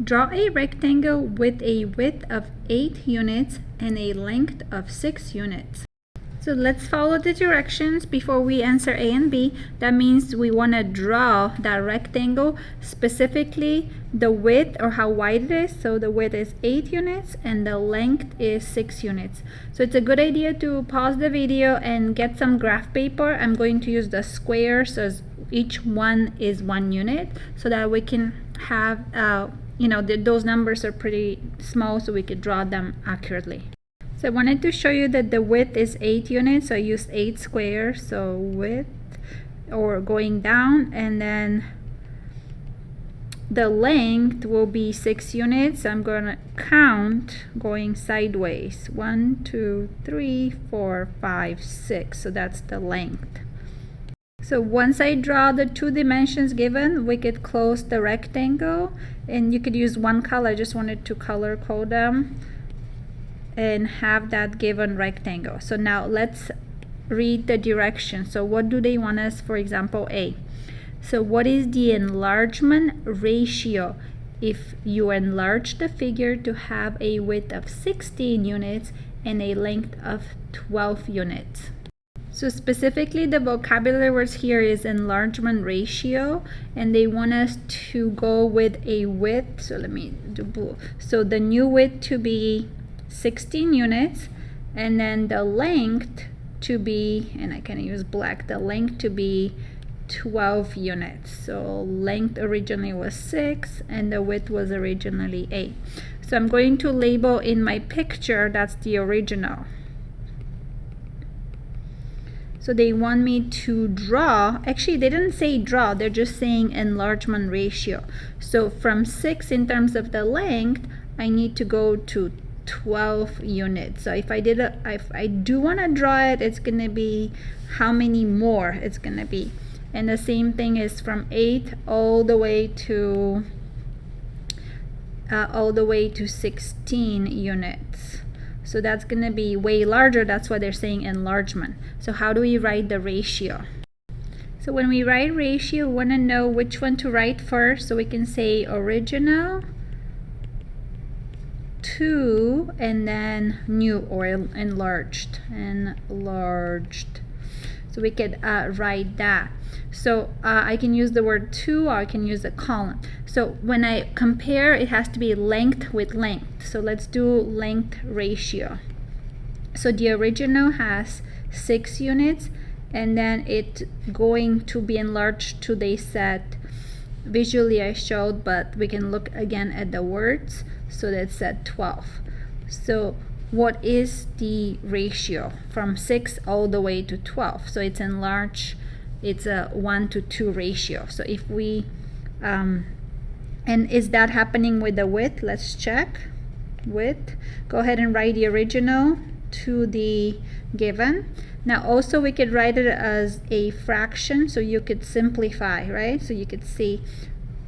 Draw a rectangle with a width of 8 units and a length of 6 units. So let's follow the directions before we answer A and B. That means we want to draw that rectangle, specifically the width or how wide it is. So the width is 8 units and the length is 6 units. So it's a good idea to pause the video and get some graph paper. I'm going to use the squares, so each one is 1 unit, so that we can have, those numbers are pretty small, so we could draw them accurately. So I wanted to show you that the width is 8 units, so I used 8 squares, so width, or going down, and then the length will be 6 units. I'm going to count going sideways. 1, 2, 3, 4, 5, 6. So that's the length. So once I draw the 2 dimensions given, we could close the rectangle, and you could use one color. I just wanted to color code them and have that given rectangle. So now let's read the directions. So what do they want us, for example, A? So what is the enlargement ratio if you enlarge the figure to have a width of 16 units and a length of 12 units? So specifically, the vocabulary words here is enlargement ratio, and they want us to go with a width. So let me do blue. So the new width to be 16 units, and then the length to be, and I can use black, the length to be 12 units. So length originally was 6 and the width was originally 8. So I'm going to label in my picture, that's the original. So they want me to draw, actually they didn't say draw, they're just saying enlargement ratio. So from 6 in terms of the length, I need to go to 12 units. So if I do want to draw it, it's going to be how many more it's going to be. And the same thing is from 8 all the way to 16 units. So that's going to be way larger. That's why they're saying enlargement. So how do we write the ratio? So when we write ratio, we want to know which one to write first. So we can say original to, and then new, or enlarged. So we could write that. So I can use the word to, or I can use a column. So when I compare, it has to be length with length. So let's do length ratio. So the original has 6 units, and then it's going to be enlarged to, they said, visually I showed, but we can look again at the words. So that's at 12. So what is the ratio from 6 all the way to 12? So it's enlarged, it's a 1 to 2 ratio. So if we and is that happening with the width? Let's check. Width, go ahead and write the original to the given. Now also we could write it as a fraction, so you could simplify, right? So you could see,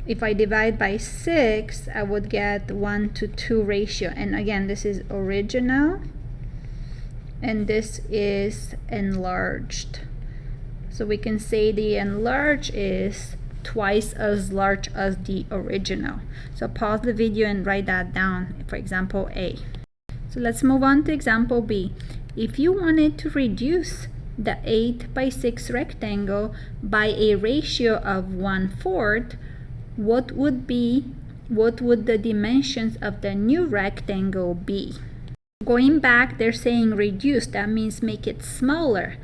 if I divide by 6, I would get 1 to 2 ratio. And again, this is original, and this is enlarged. So we can say the enlarged is twice as large as the original. So pause the video and write that down, for example, A. So let's move on to example B. If you wanted to reduce the 8 by 6 rectangle by a ratio of 1/4, what would the dimensions of the new rectangle be? Going back, they're saying reduce. That means make it smaller.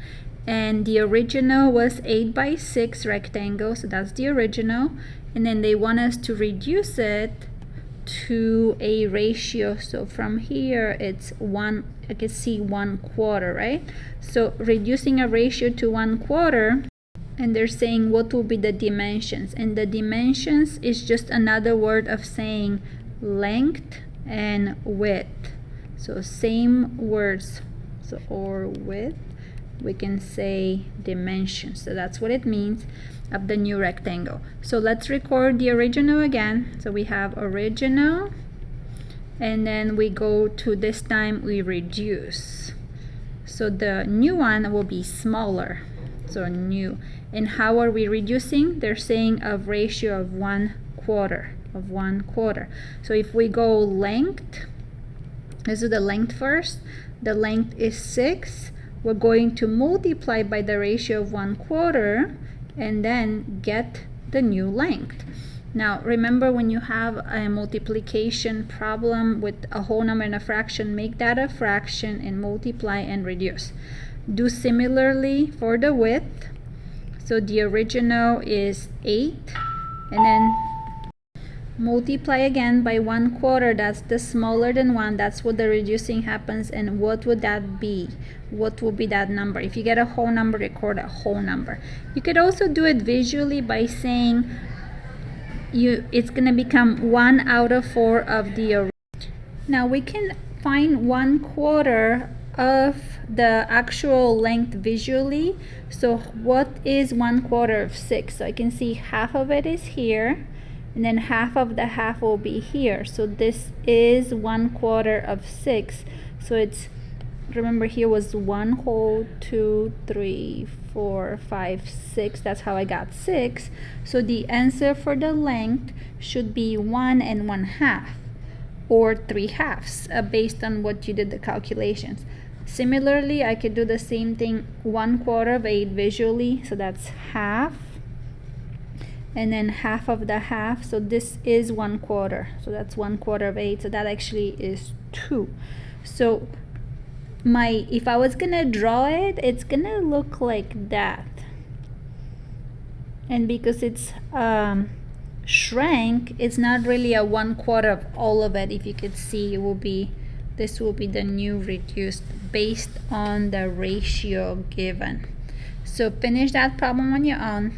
And the original was 8 by 6 rectangle, so that's the original. And then they want us to reduce it to a ratio. So from here, it's 1, I can see 1/4, right? So reducing a ratio to 1/4, and they're saying what will be the dimensions. And the dimensions is just another word of saying length and width. So same words. So or width, we can say dimensions. So that's what it means of the new rectangle. So let's record the original again. So we have original, and then we go to, this time we reduce. So the new one will be smaller. So new. And how are we reducing? They're saying a ratio of 1/4. of 1/4. So if we go length, let's do the length first. The length is 6. We're going to multiply by the ratio of 1/4 and then get the new length. Now remember, when you have a multiplication problem with a whole number and a fraction, make that a fraction and multiply and reduce. Do similarly for the width. So the original is 8, and then multiply again by 1/4. That's the smaller than 1. That's what the reducing happens. And what would that be? What will be that number? If you get a whole number, record a whole number. You could also do it visually by saying it's going to become 1/4 of the original. Now we can find 1/4 of the actual length visually. So what is 1/4 of 6? So I can see half of it is here, and then half of the half will be here. So this is 1/4 of 6. So it's, remember, here was 1 whole, 2, 3, 4, 5, 6. That's how I got 6. So the answer for the length should be 1 1/2 or 3/2 based on what you did the calculations. Similarly, I could do the same thing, 1/4 of 8 visually. So that's half, and then half of the half. So this is 1/4. So that's 1/4 of 8. So that actually is 2. So if I was gonna draw it, it's gonna look like that. And because it's shrank, it's not really a 1/4 of all of it. If you could see, this will be the new reduced based on the ratio given. So finish that problem on your own.